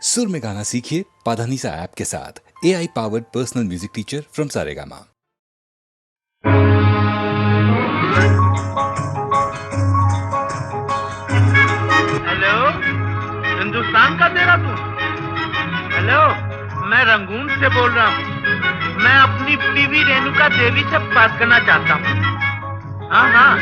सुर में गाना सीखिए पाधानीसा ऐप के साथ। AI powered personal music teacher from Saregama. Hello, Hindustan का देहरादून। हेलो, मैं रंगून से बोल रहा हूँ। मैं अपनी बीवी रेणुका देवी से बात करना चाहता हूँ। हाँ।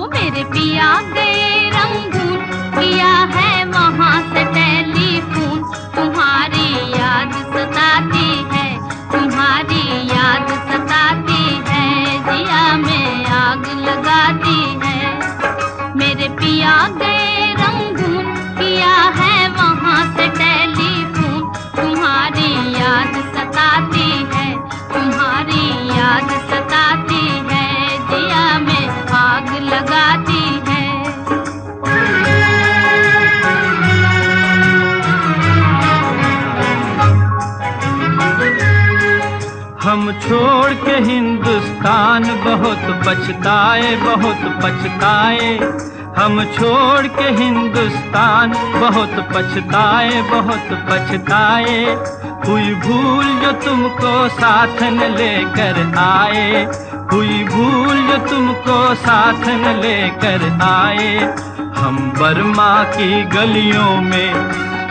मेरे पिया गए रंगून, किया है वहाँ से टेलीफोन। तुम्हारी याद सताती है, तुम्हारी याद सताती है, जिया में आग लगाती है। मेरे पिया गए रंगून, किया है वहाँ से टेलीफोन। तुम्हारी याद सताती है, तुम्हारी याद सताती है, जिया में आग लगाती है। हम छोड़ के हिंदुस्तान बहुत पछताए, बहुत पछताए। हम छोड़ के हिंदुस्तान बहुत पछताए, बहुत पछताए। हुई भूल जो तुमको साथ न लेकर आए, हुई भूल जो तुमको साथ न लेकर आए। हम बर्मा की गलियों में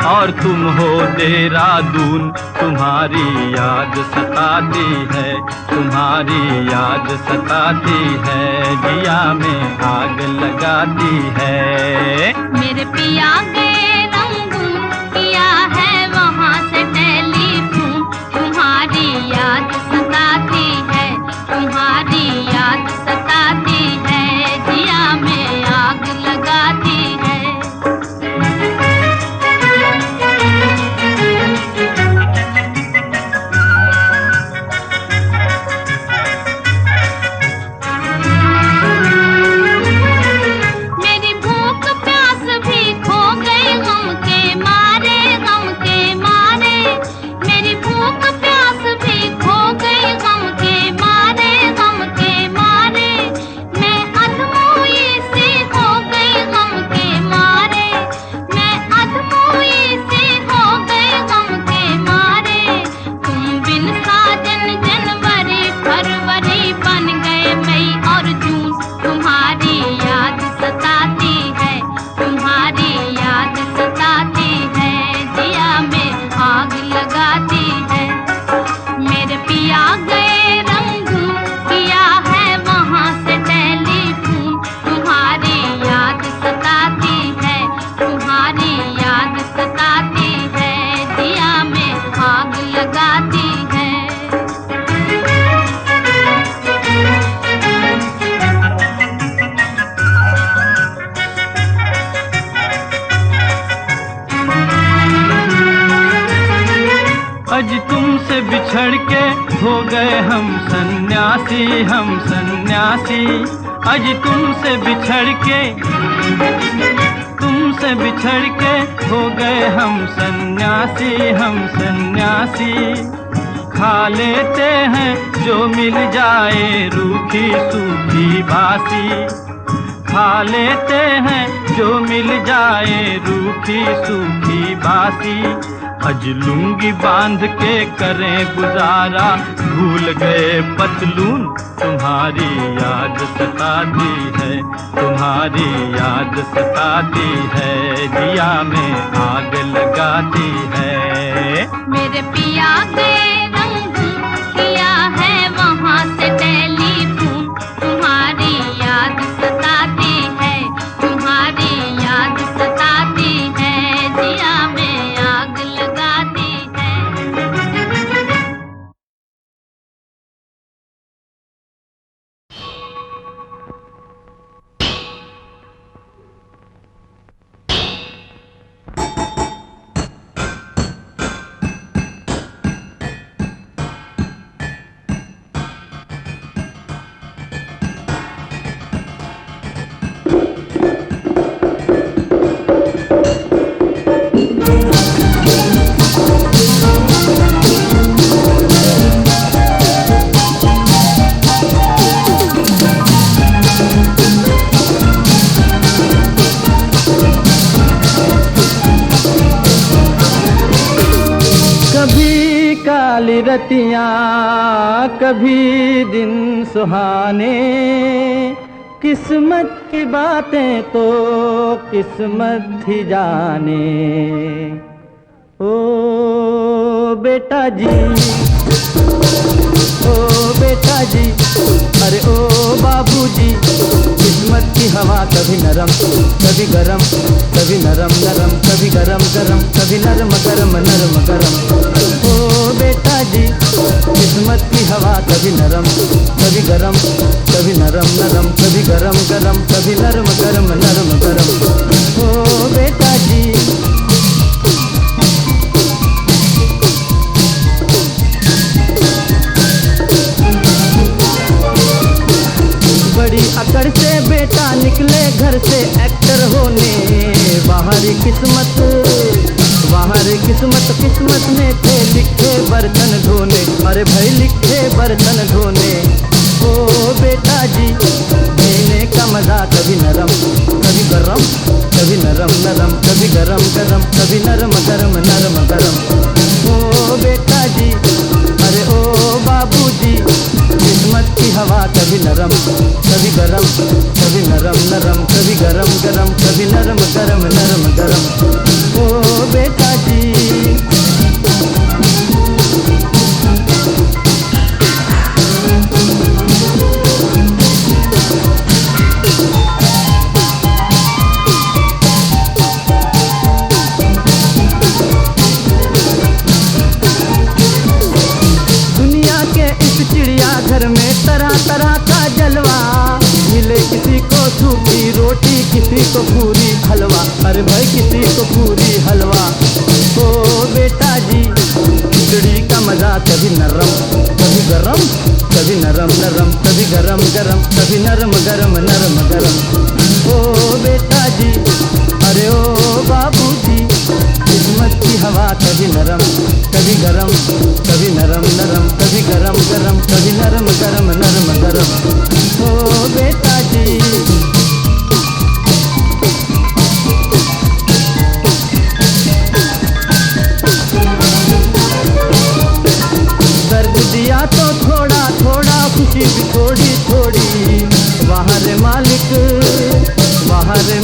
और तुम हो देहरादून। तुम्हारी याद सताती है, तुम्हारी याद सताती है, जिया में आग लगाती है। मेरे पिया गए रंगून, किया है वहाँ से टेलीफोन। तुम्हारी याद सताती है, तुम्हारी याद सताती है, जिया में आग लगाती है। आज तुमसे बिछड़ के हो गए हम सन्यासी, हम सन्यासी। आज तुमसे बिछड़ के हो गए हम सन्यासी, हम सन्यासी। खा लेते हैं जो मिल जाए रूखी सूखी बासी, खा लेते हैं जो मिल जाए रूखी सूखी बासी। अज लुंगी बांध के करें गुजारा, भूल गए पतलून। तुम्हारी याद सताती है, तुम्हारी याद सताती है, जिया में आग लगाती है। मेरे पिया गए रंगून, किया है वहाँ से टेलीफोन। तुम्हारी याद सताती है, तुम्हारी याद सताती है, जिया में आग लगाती है। रतियां कभी दिन सुहाने, किस्मत की बातें तो किस्मत ही जाने। ओ बेटा जी, ओ बेटा जी, अरे ओ बाबूजी, किस्मत की हवा कभी नरम कभी गरम, कभी नरम नरम कभी गरम गरम, कभी नरम गरम नरम गरम। ओ बेटा जी, किस्मत की हवा कभी नरम कभी गरम, कभी नरम नरम कभी गरम गरम, कभी नरम गरम नरम गरम। ओ बेटा जी, बड़ी अकड़ से बेटा निकले घर से एक्टर होने, बाहरी किस्मत किस्मत में थे लिखे बर्तन धोने, अरे भाई लिखे बर्तन धोने। ओ बेटा जी, जीने का मजा कभी नरम कभी गरम, कभी नरम नरम कभी गरम गरम, कभी नरम गरम नरम गरम। ओ बेटा जी, अरे ओ बाबूजी, किस्मत की हवा कभी नरम कभी गरम, कभी नरम नरम कभी गरम गरम, कभी नरम गरम नरम गरम। ओ बेटा जी, दुनिया के इस चिड़ियाघर में तरह तरह का जलवा, मिले किसी को सूखी रोटी किसी को पूरी हलवा, अरे भाई किसी को पूरी हलवा। ओ बेटा जी, खिचड़ी का मजा कभी नरम कभी गरम, कभी नरम नरम कभी गरम गरम, कभी नरम गरम नरम गरम। ओ बेटा जी, अरे ओ बाबूजी, किस्मत की हवा कभी नरम कभी गरम, कभी नरम नरम कभी गरम गरम, कभी नरम गरम नरम गरम। ओ बेटा जी, दर्द दिया तो थोड़ा थोड़ा, खुशी भी थोड़ी थोड़ी, वहाँ रे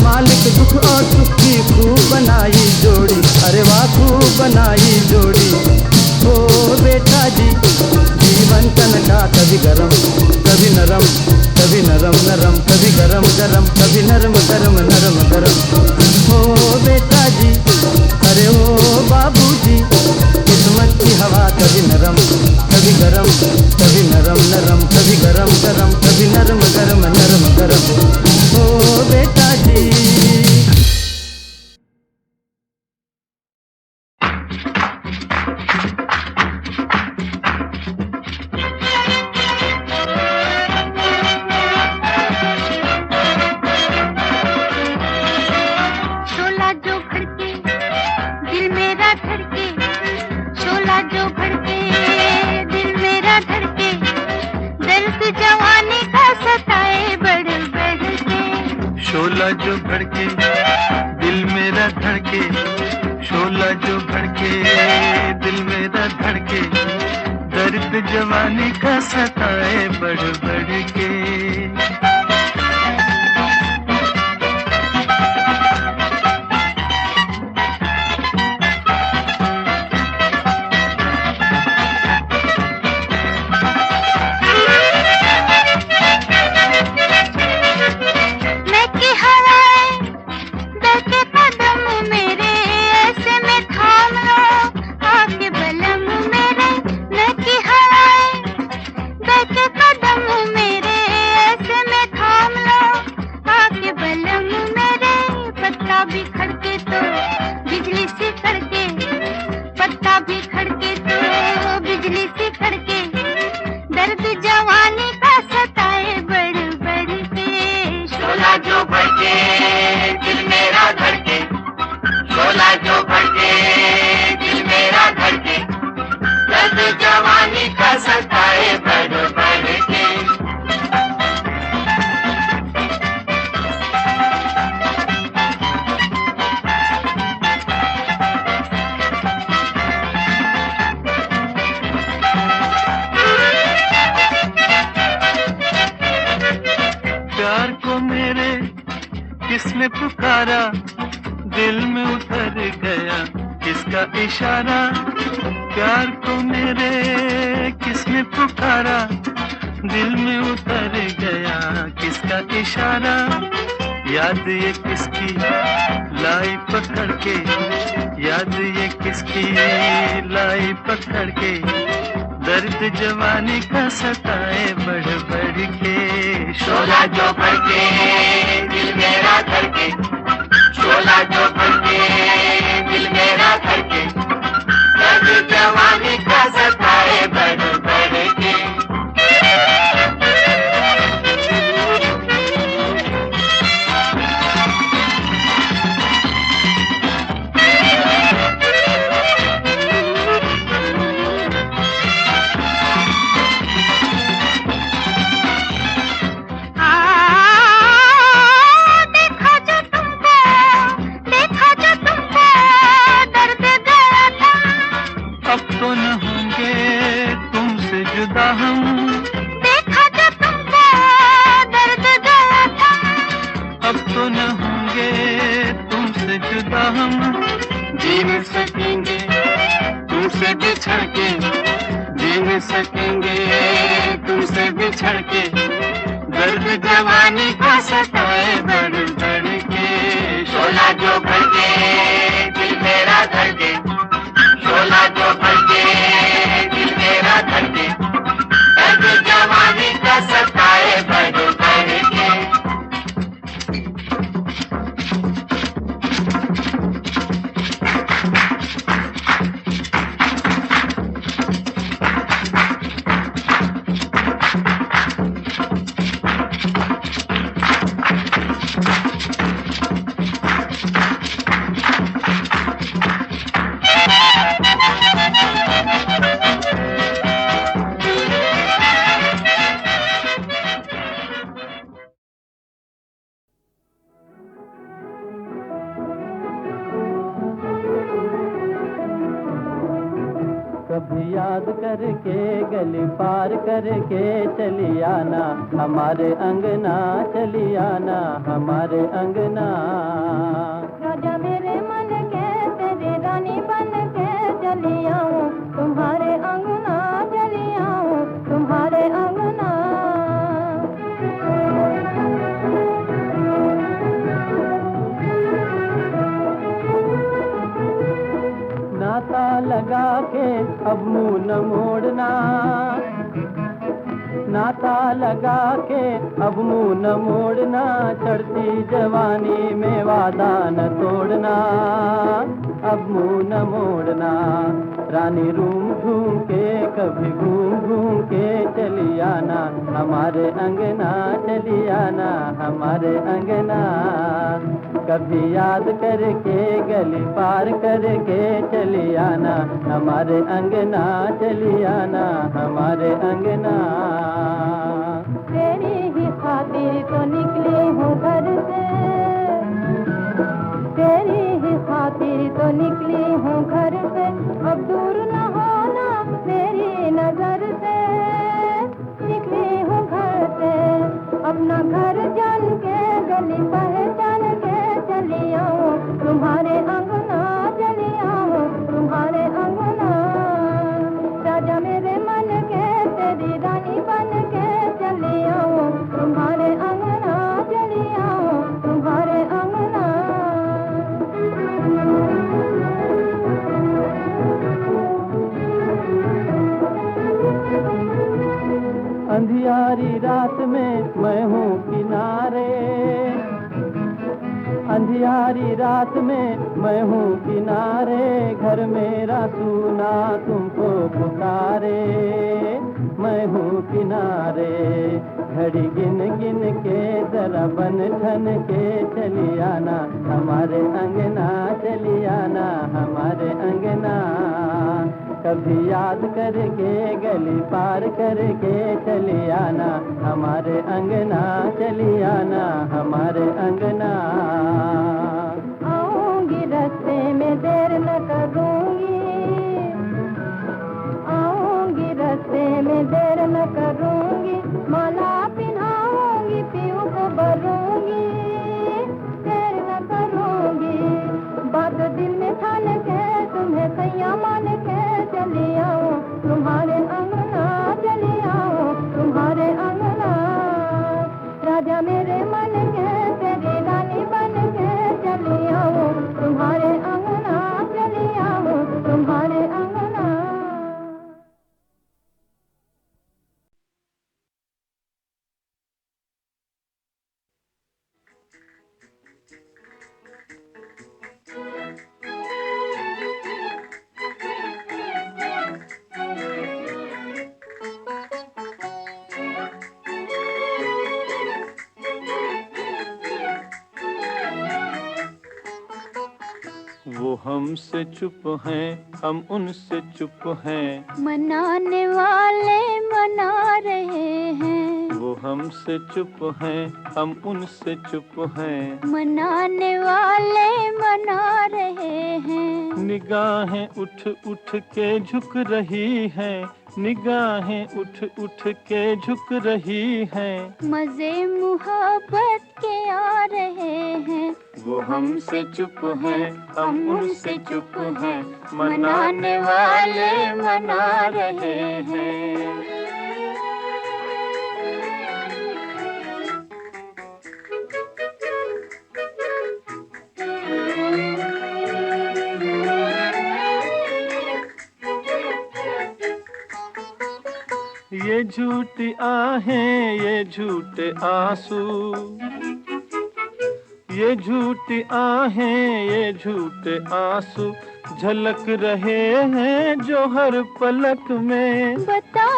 मालिक दुख और सुख की खूब बनाई जोड़ी, अरे वाह खूब बनाई जोड़ी। ओ बेटा जी, जीवन का नशा कभी गरम कभी नरम, कभी नरम नरम कभी गरम गरम, कभी नरम गरम नरम गरम। ओ बेटा जी, अरे ओ बाबूजी, किस्मत की हवा कभी नरम कभी गरम, कभी नरम नरम कभी गरम गरम, कभी नरम गरम नरम गरम। ओ बेटा जी, शोला जो भड़के दिल मेरा धड़के, शोला जो भड़के दिल मेरा धड़के, दर्द जवानी का सताए बढ़ बढ़ के। किसने पुकारा, दिल में उतर गया किसका इशारा, प्यार को मेरे किसने पुकारा, दिल में उतर गया किसका इशारा, याद ये किसकी लाई पकड़ के, याद ये किसकी लाई पकड़ के, दर्द जवानी का सताए बढ़ बढ़ के, शोला जो भड़के दिल मेरा धड़के, शोला जो भड़के दिल मेरा धड़के, दर्द जवानी का सताए बढ़ बढ़ के। कभी याद करके गली पार करके चली आना, हमारे अंगना चली आना, हमारे अंगना। राजा मेरे मन के तेरी रानी बन के चली आऊं, तुम्हारे अंगना चली आऊं, तुम्हारे अंगना। नाता लगा के अब मुंह न मोड़ना, नाता लगा के अब मुंह न मोड़ना, चढ़ती जवानी में वादा न तोड़ना, अब मुंह न मोड़ना। रानी रूम घूम के कभी घूम घूम के चली आना, हमारे अंगना चली आना, हमारे अंगना। कभी याद करके गली पार करके चली आना, हमारे अंगना चली आना, हमारे अंगना। तेरी ही खातिर तो निकली हूँ घर से, तेरी ही खातिर तो निकली हूँ घर से, अब दूर न होना मेरी नजर से। निकली हूँ घर से अपना घर जान के, गली पहचान के चली आऊं, तुम्हारे अंगना चली आऊं, तुम्हारे अंगना। राजा मेरे मन के तेरी रानी बन के चली आऊं, तुम्हारे अंगना चली आऊं, तुम्हारे अंगना। अंधियारी रात में मैं हूँ किनारे, अंधियारी रात में मैं हूँ किनारे, घर मेरा सुना तुमको पुकारे, मैं हूँ किनारे। घड़ी गिन गिन के जरा बन ठन के चली आना, हमारे अंगना चली आना, हमारे अंगना। कभी याद करके गली पार करके चली आना, हमारे अंगना चली आना, हमारे अंगना। आऊंगी रास्ते में देर न करूंगी, आऊंगी रास्ते में देर न करूंगी, माला पिन्हाऊंगी पीऊ को भरूंगी, हमसे चुप हैं, हम उनसे चुप हैं। मनाने वाले मना रहे हैं, वो हमसे चुप हैं, हम उनसे चुप हैं। मनाने वाले मना रहे हैं। निगाहें उठ उठ के झुक रही हैं, निगाहें उठ उठ के झुक रही हैं। मजे मुहब्बत के आ रहे हैं, वो हमसे चुप हैं, हम उनसे चुप हैं। मनाने वाले मना रहे हैं। ये झूठी आहें, ये झूठे आंसू, ये झूठी आहें, ये झूठे आंसू झलक रहे हैं जो हर पलक में। बता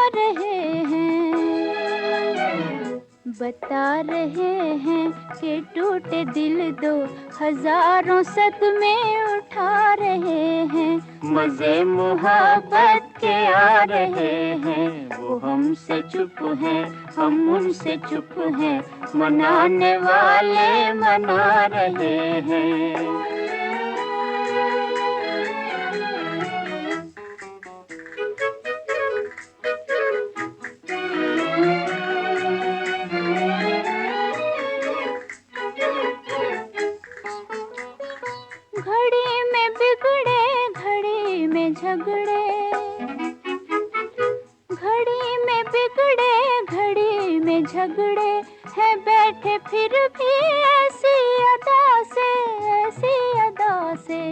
रहे हैं कि टूटे दिल दो हजारों सदमे उठा रहे हैं। मजे मुहब्बत के आ रहे हैं, वो हमसे चुप हैं, हम उनसे चुप हैं। मनाने वाले मना रहे हैं। घड़ी में बिगड़े, घड़ी में झगड़े, घड़ी में बिगड़े, घड़ी में झगड़े हैं बैठे फिर भी ऐसी अदा से, ऐसी अदा से।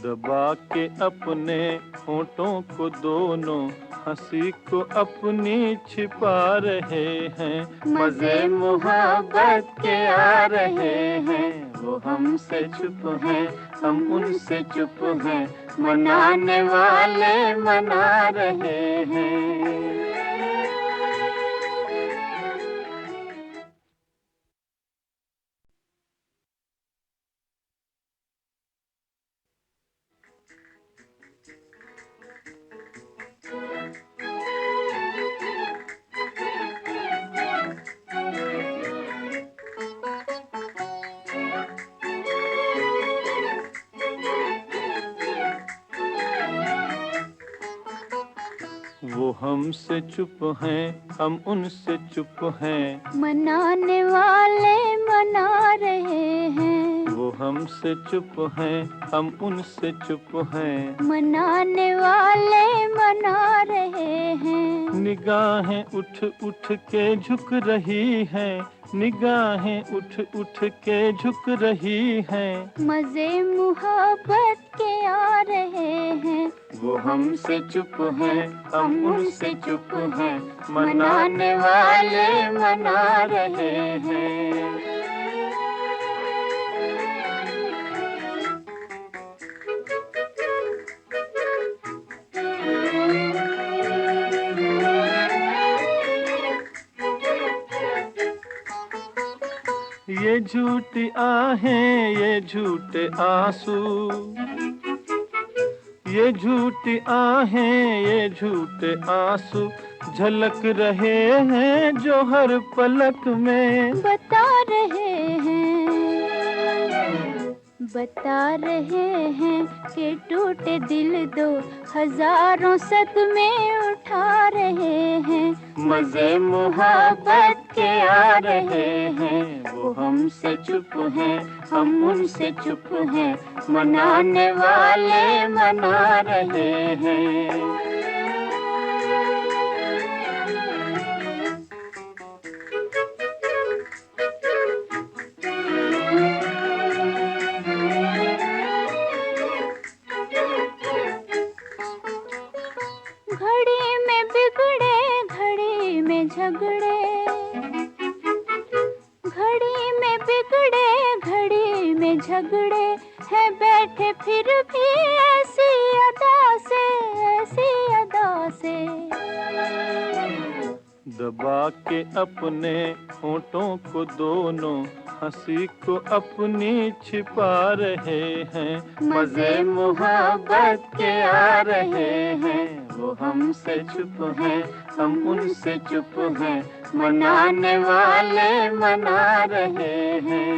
दबा के अपने होठों को दोनों हंसी को अपनी छिपा रहे हैं। मजे मुहब्बत के आ रहे हैं, वो हमसे चुप हैं, हम उनसे चुप हैं। मनाने वाले मना रहे हैं। वो हमसे चुप हैं, हम उनसे चुप हैं। मनाने वाले मना रहे हैं, वो हमसे चुप हैं, हम उनसे चुप हैं। मनाने वाले मना रहे हैं। निगाहें उठ उठ के झुक रही हैं, निगाहें उठ उठ के झुक रही हैं। मजे मुहब्बत के आ रहे हैं, वो हमसे चुप हैं, हम उनसे चुप हैं। मनाने वाले मना रहे हैं। ये झूठी आहें, ये झूठे आंसू, ये झूठी आहें, ये झूठे आंसू झलक रहे हैं जो हर पलक में। बता रहे हैं कि टूटे दिल दो हजारों सदमे उठा रहे हैं। मजे मुहब्बत के आ रहे हैं, वो हमसे चुप हैं, हम उनसे चुप हैं। मनाने वाले मना रहे हैं। घड़ी में बिगड़े, घड़ी में झगड़े, घड़ी में बिगड़े, घड़ी में झगड़े हैं बैठे फिर भी ऐसी अदा से, ऐसी अदा से। दबा के अपने होठों को दोनों हंसी को अपनी छिपा रहे हैं। मजे मोहब्बत के आ रहे हैं। वो हमसे चुप हैं, हम उनसे चुप हैं, मनाने वाले मना रहे हैं।